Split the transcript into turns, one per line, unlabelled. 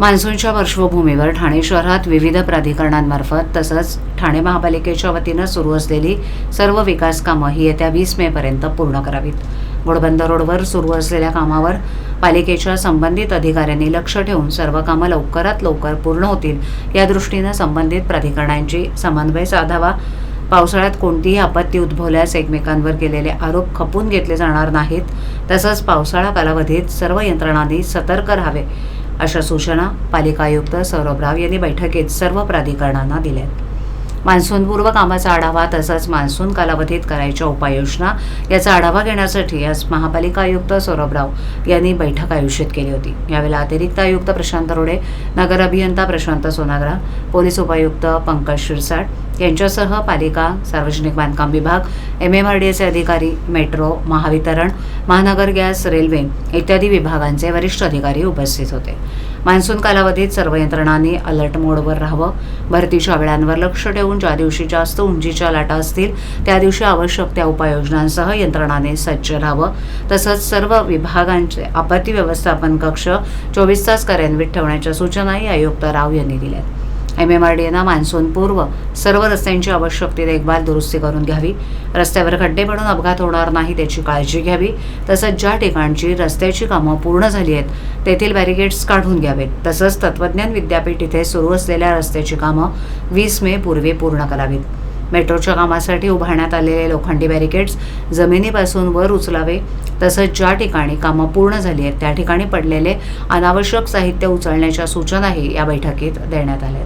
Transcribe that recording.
मान्सूनच्या पार्श्वभूमीवर ठाणे शहरात विविध प्राधिकरणांमार्फत तसंच ठाणे महापालिकेच्या वतीनं सुरू असलेली सर्व विकास कामं ही येत्या 20 मे पर्यंत पूर्ण करावीत। घोडबंद रोडवर सुरू असलेल्या कामावर पालिकेच्या संबंधित अधिकाऱ्यांनी लक्ष ठेवून सर्व कामं लवकरात लवकर पूर्ण होतील या दृष्टीनं संबंधित प्राधिकरणांची समन्वय साधावा। पावसाळ्यात कोणतीही आपत्ती उद्भवल्यास एकमेकांवर केलेले आरोप खपून घेतले जाणार नाहीत। तसंच पावसाळा कालावधीत सर्व यंत्रणांनी सतर्क राहावे अशा सूचना पालिका आयुक्त सौरभ राव यांनी बैठकीत सर्व प्राधिकरणांना दिल्यात। मान्सूनपूर्व कामाचा आढावा तसंच मान्सून कालावधीत करायच्या उपाययोजना याचा आढावा घेण्यासाठी आज महापालिका आयुक्त सौरभ राव यांनी बैठक आयोजित केली होती। यावेळी अतिरिक्त आयुक्त प्रशांत रोडे, नगर अभियंता प्रशांत सोनाग्रा, पोलीस उपायुक्त पंकज शिरसाट यांच्यासह पालिका, सार्वजनिक बांधकाम विभाग, MMRDAचे अधिकारी, मेट्रो, महावितरण, महानगर गॅस, रेल्वे इत्यादी विभागांचे वरिष्ठ अधिकारी उपस्थित होते। मान्सून कालावधीत सर्व यंत्रणांनी अलर्ट मोडवर राहावं। भरतीच्या वेळांवर लक्ष ठेवून ज्या दिवशी जास्त उंचीच्या लाटा असतील त्या दिवशी आवश्यक त्या उपाययोजनांसह यंत्रणांनी सज्ज राहावं। तसंच सर्व विभागांचे आपत्ती व्यवस्थापन कक्ष 24 तास कार्यान्वित ठेवण्याच्या सूचनाही आयुक्त राव यांनी दिल्यात। MMRDAनं मान्सूनपूर्व सर्व रस्त्यांची आवश्यक ती देखभाल दुरुस्ती करून घ्यावी। रस्त्यावर खड्डे पडून अपघात होणार नाही त्याची काळजी घ्यावी। तसंच ज्या ठिकाणची रस्त्याची कामं पूर्ण झाली आहेत तेथील बॅरिकेड्स काढून घ्यावेत। तसंच तत्वज्ञान विद्यापीठ इथे सुरू असलेल्या रस्त्याची कामं 20 मे पूर्वी पूर्ण करावीत। मेट्रोच्या कामासाठी उभारण्यात आलेले लोखंडी बॅरिकेड्स जमिनीपासून वर उचलावे। तसंच ज्या ठिकाणी कामं पूर्ण झाली आहेत त्या ठिकाणी पडलेले अनावश्यक साहित्य उचलण्याच्या सूचनाही या बैठकीत देण्यात आल्या।